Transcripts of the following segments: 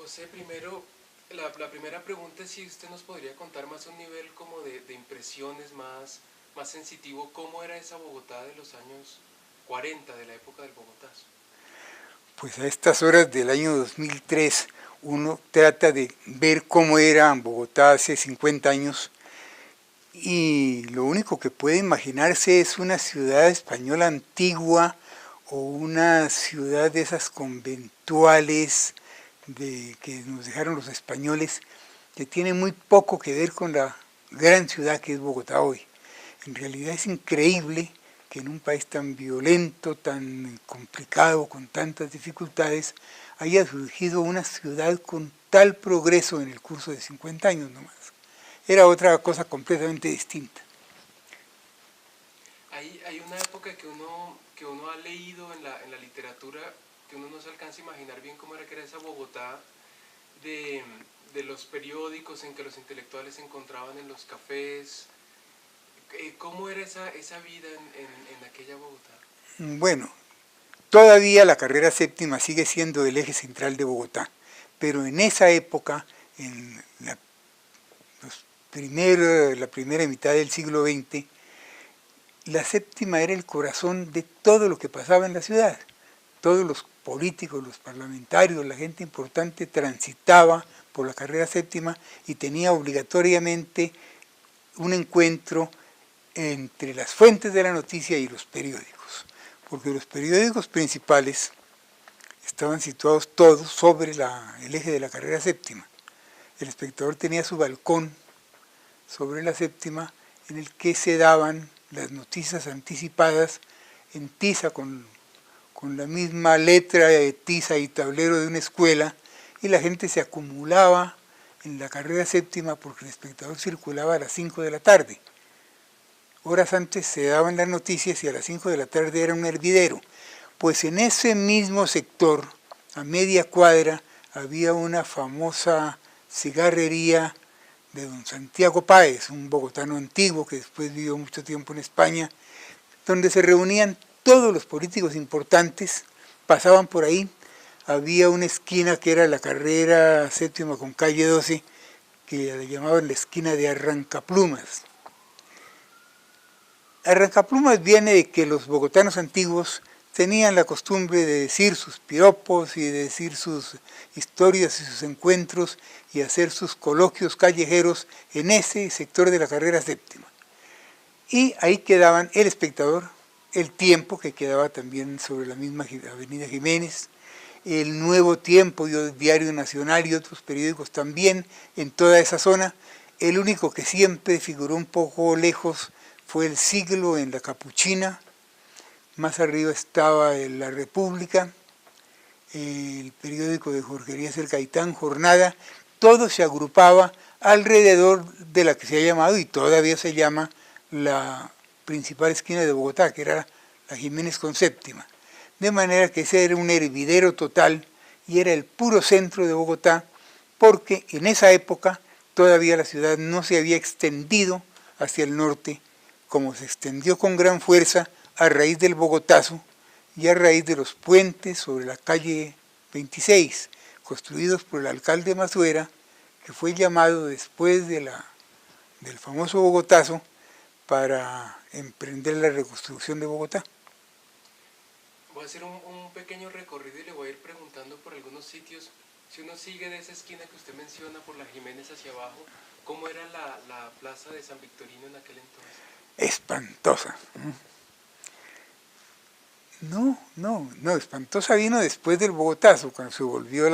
José, primero, la primera pregunta es si usted nos podría contar más un nivel como de impresiones más sensitivo, cómo era esa Bogotá de los años 40, de la época del Bogotazo. Pues a estas horas del año 2003 uno trata de ver cómo era Bogotá hace 50 años y lo único que puede imaginarse es una ciudad española antigua o una ciudad de esas conventuales que nos dejaron los españoles, que tiene muy poco que ver con la gran ciudad que es Bogotá hoy. En realidad es increíble que en un país tan violento, tan complicado, con tantas dificultades, haya surgido una ciudad con tal progreso en el curso de 50 años nomás. Era otra cosa completamente distinta. Hay una época que uno ha leído en la literatura que uno no se alcanza a imaginar bien cómo era que era esa Bogotá de, de los periódicos en que los intelectuales se encontraban en los cafés. ¿Cómo era esa vida en aquella Bogotá? Bueno, todavía la carrera séptima sigue siendo el eje central de Bogotá, pero en esa época, en la primera mitad del siglo XX, la séptima era el corazón de todo lo que pasaba en la ciudad. Todos los políticos, los parlamentarios, la gente importante transitaba por la carrera séptima y tenía obligatoriamente un encuentro entre las fuentes de la noticia y los periódicos, porque los periódicos principales estaban situados todos sobre el eje de la carrera séptima. El Espectador tenía su balcón sobre la séptima en el que se daban las noticias anticipadas en tiza con la misma letra de tiza y tablero de una escuela, y la gente se acumulaba en la carrera séptima porque el Espectador circulaba a las 5 de la tarde. Horas antes se daban las noticias y a las 5 de la tarde era un hervidero. Pues en ese mismo sector, a media cuadra, había una famosa cigarrería de don Santiago Páez, un bogotano antiguo que después vivió mucho tiempo en España, donde se reunían todos los políticos importantes, pasaban por ahí. Había una esquina que era la carrera séptima con calle 12, que le llamaban la esquina de Arrancaplumas. Arrancaplumas viene de que los bogotanos antiguos tenían la costumbre de decir sus piropos y de decir sus historias y sus encuentros y hacer sus coloquios callejeros en ese sector de la carrera séptima. Y ahí quedaban El Espectador, El Tiempo, que quedaba también sobre la misma avenida Jiménez, El Nuevo Tiempo, Diario Nacional y otros periódicos también en toda esa zona. El único que siempre figuró un poco lejos fue El Siglo en la Capuchina. Más arriba estaba La República, el periódico de Jorge Elías El Gaitán, Jornada. Todo se agrupaba alrededor de la que se ha llamado y todavía se llama la principal esquina de Bogotá, que era la Jiménez con séptima. De manera que ese era un hervidero total y era el puro centro de Bogotá, porque en esa época todavía la ciudad no se había extendido hacia el norte, como se extendió con gran fuerza a raíz del Bogotazo y a raíz de los puentes sobre la calle 26, construidos por el alcalde Mazuera, que fue llamado después del famoso Bogotazo para emprender la reconstrucción de Bogotá. Voy a hacer un pequeño recorrido y le voy a ir preguntando por algunos sitios. Si uno sigue de esa esquina que usted menciona por la Jiménez hacia abajo, ¿cómo era la plaza de San Victorino en aquel entonces? Espantosa. No, espantosa vino después del Bogotazo, cuando se volvió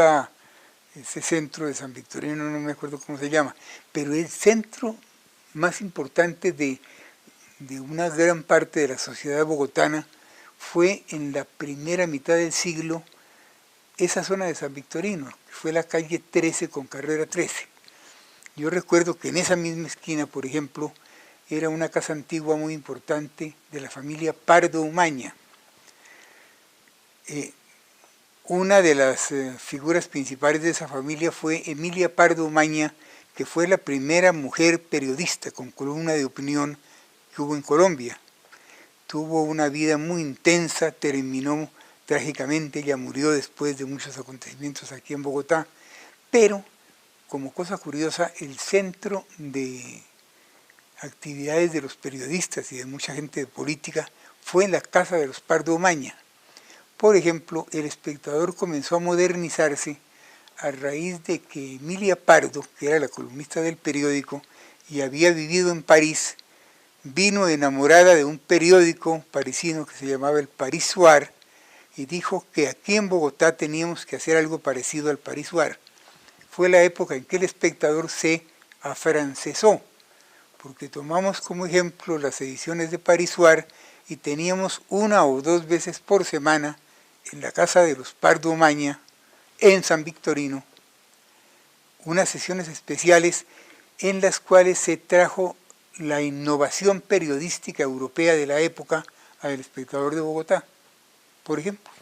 ese centro de San Victorino, no me acuerdo cómo se llama, pero el centro más importante de una gran parte de la sociedad bogotana fue en la primera mitad del siglo esa zona de San Victorino, que fue la calle 13 con carrera 13. Yo recuerdo que en esa misma esquina, por ejemplo, era una casa antigua muy importante de la familia Pardo Umaña. Una de las figuras principales de esa familia fue Emilia Pardo Umaña, que fue la primera mujer periodista con columna de opinión que hubo en Colombia. Tuvo una vida muy intensa, terminó trágicamente, ella murió después de muchos acontecimientos aquí en Bogotá, Pero, como cosa curiosa, el centro de actividades de los periodistas y de mucha gente de política fue en la casa de los Pardo Omaña. Por ejemplo, El Espectador comenzó a modernizarse a raíz de que Emilia Pardo, que era la columnista del periódico y había vivido en París, vino enamorada de un periódico parisino que se llamaba el Paris Soir y dijo que aquí en Bogotá teníamos que hacer algo parecido al Paris Soir. Fue la época en que El Espectador se afrancesó, porque tomamos como ejemplo las ediciones de Paris Soir y teníamos 1 o 2 veces por semana en la casa de los Pardo Omaña, en San Victorino, unas sesiones especiales en las cuales se trajo la innovación periodística europea de la época a El Espectador de Bogotá, por ejemplo.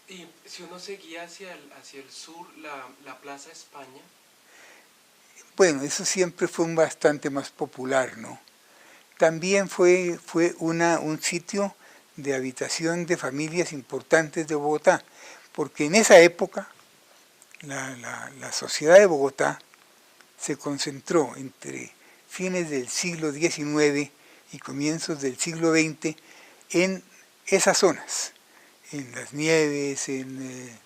Y si uno seguía hacia el sur, la Plaza España. Bueno, eso siempre fue bastante más popular, ¿no? También fue un sitio de habitación de familias importantes de Bogotá, porque en esa época la sociedad de Bogotá se concentró entre fines del siglo XIX y comienzos del siglo XX en esas zonas, en Las Nieves, en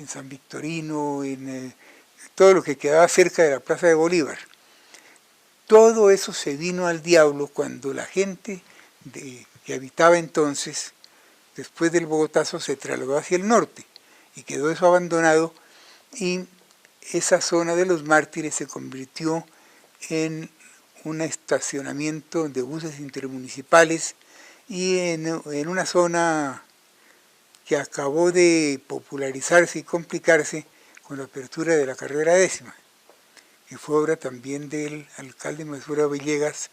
San Victorino, en todo lo que quedaba cerca de la Plaza de Bolívar. Todo eso se vino al diablo cuando la gente que habitaba entonces, después del Bogotazo, se trasladó hacia el norte y quedó eso abandonado y esa zona de los Mártires se convirtió en un estacionamiento de buses intermunicipales y en una zona que acabó de popularizarse y complicarse con la apertura de la carrera 10ª, que fue obra también del alcalde Masura Villegas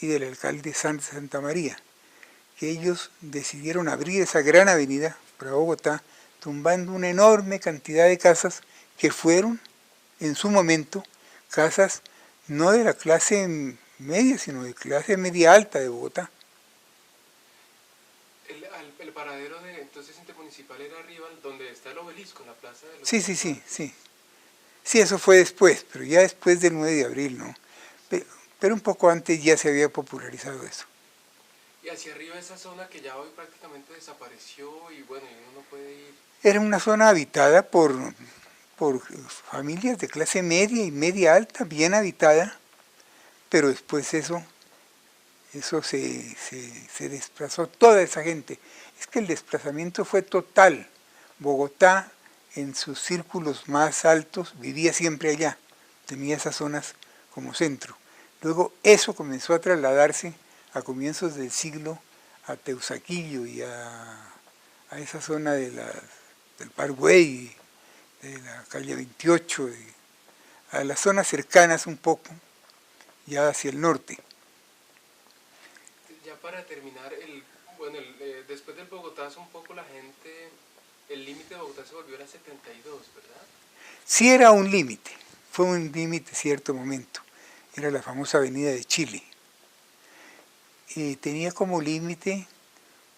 y del alcalde Santa María, que ellos decidieron abrir esa gran avenida para Bogotá, tumbando una enorme cantidad de casas que fueron, en su momento, casas no de la clase media, sino de clase media alta de Bogotá. El paradero de entonces intermunicipal era arriba, donde está el obelisco, en la plaza de los... Sí. Sí, eso fue después, pero ya después del 9 de abril, ¿no? Pero un poco antes ya se había popularizado eso. Y hacia arriba esa zona que ya hoy prácticamente desapareció y bueno, uno puede ir... Era una zona habitada por familias de clase media y media alta, bien habitada, pero después eso se desplazó toda esa gente. Es que el desplazamiento fue total. Bogotá, en sus círculos más altos, vivía siempre allá, tenía esas zonas como centro. Luego eso comenzó a trasladarse a comienzos del siglo a Teusaquillo y a esa zona del Parkway, de la calle 28, a las zonas cercanas un poco, ya hacia el norte. Ya para terminar, después del Bogotazo un poco la gente, el límite de Bogotá se volvió a la 72, ¿verdad? Sí era un límite, fue un límite cierto momento, era la famosa Avenida de Chile. Tenía como límite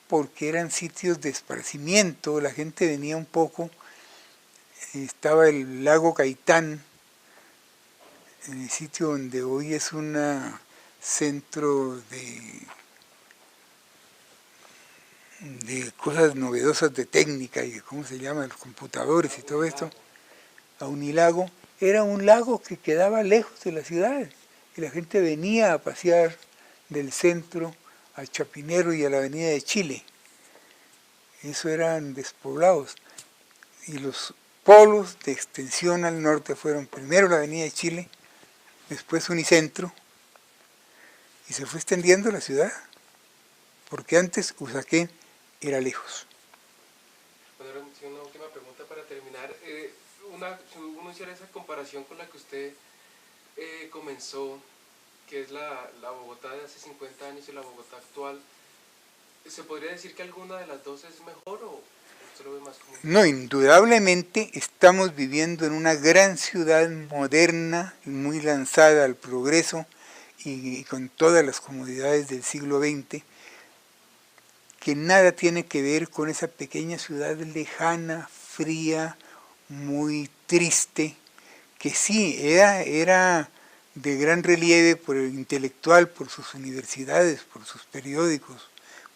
porque eran sitios de esparcimiento, la gente venía un poco, estaba el lago Caitán, en el sitio donde hoy es un centro de cosas novedosas de técnica y de cómo se llaman los computadores y todo esto, a Unilago, era un lago que quedaba lejos de la ciudad y la gente venía a pasear del centro a Chapinero y a la Avenida de Chile. Eso eran despoblados y los polos de extensión al norte fueron primero la Avenida de Chile, después Unicentro y se fue extendiendo la ciudad, porque antes Usaquén era lejos. Bueno, una última pregunta para terminar. Si uno hiciera esa comparación con la que usted comenzó, que es la Bogotá de hace 50 años y la Bogotá actual, ¿se podría decir que alguna de las dos es mejor o usted lo ve más como...? No, indudablemente estamos viviendo en una gran ciudad moderna, muy lanzada al progreso y con todas las comodidades del siglo XX, que nada tiene que ver con esa pequeña ciudad lejana, fría, muy triste, que sí, era de gran relieve por el intelectual, por sus universidades, por sus periódicos,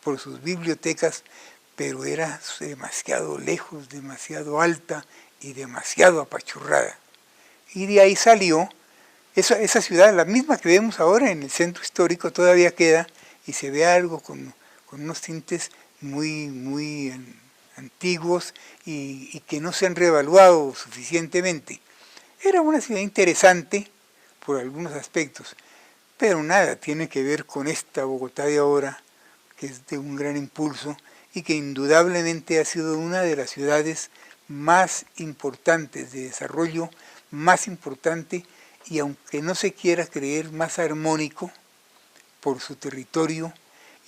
por sus bibliotecas, pero era demasiado lejos, demasiado alta y demasiado apachurrada. Y de ahí salió esa ciudad, la misma que vemos ahora en el centro histórico, todavía queda y se ve algo con unos tintes muy antiguos y que no se han reevaluado suficientemente. Era una ciudad interesante por algunos aspectos, pero nada tiene que ver con esta Bogotá de ahora, que es de un gran impulso y que indudablemente ha sido una de las ciudades más importantes de desarrollo, más importante y aunque no se quiera creer más armónico por su territorio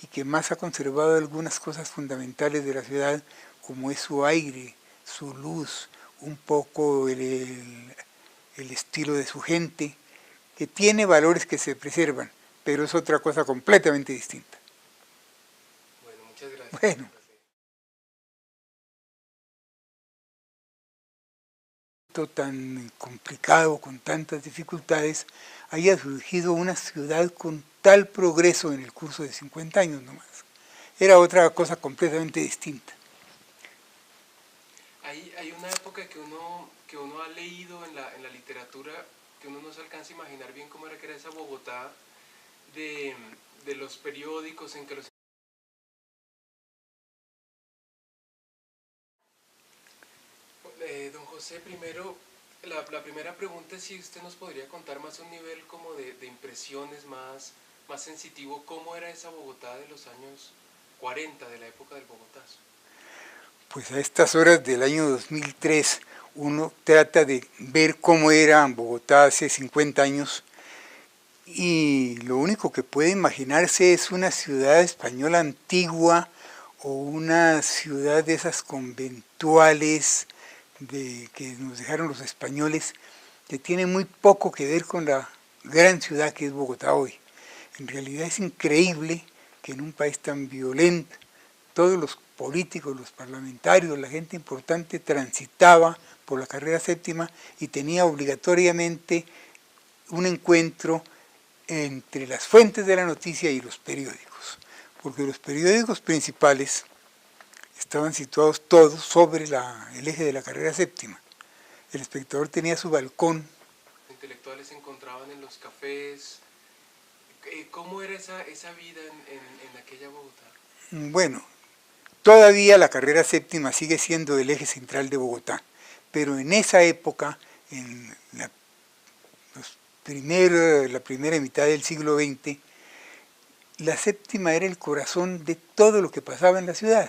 y que más ha conservado algunas cosas fundamentales de la ciudad como es su aire, su luz, un poco el estilo de su gente, que tiene valores que se preservan, pero es otra cosa completamente distinta. Bueno, muchas gracias. Bueno. Tan complicado, con tantas dificultades, haya surgido una ciudad con tal progreso en el curso de 50 años nomás. Era otra cosa completamente distinta. Hay una época que uno ha leído en la literatura que uno no se alcanza a imaginar bien cómo era que era esa Bogotá de los periódicos en que los... don José, primero, la primera pregunta es si usted nos podría contar más un nivel como de impresiones más sensitivo, cómo era esa Bogotá de los años 40, de la época del Bogotazo. Pues a estas horas del año 2003 uno trata de ver cómo era Bogotá hace 50 años y lo único que puede imaginarse es una ciudad española antigua o una ciudad de esas conventuales que nos dejaron los españoles, que tiene muy poco que ver con la gran ciudad que es Bogotá hoy. En realidad es increíble que en un país tan violento, todos los políticos, los parlamentarios, la gente importante transitaba por la carrera séptima y tenía obligatoriamente un encuentro entre las fuentes de la noticia y los periódicos, porque los periódicos principales estaban situados todos sobre el eje de la carrera séptima. El Espectador tenía su balcón. Los intelectuales se encontraban en los cafés. ¿Cómo era esa vida en aquella Bogotá? Bueno, todavía la carrera séptima sigue siendo el eje central de Bogotá, pero en esa época, en la primera mitad del siglo XX, la séptima era el corazón de todo lo que pasaba en la ciudad.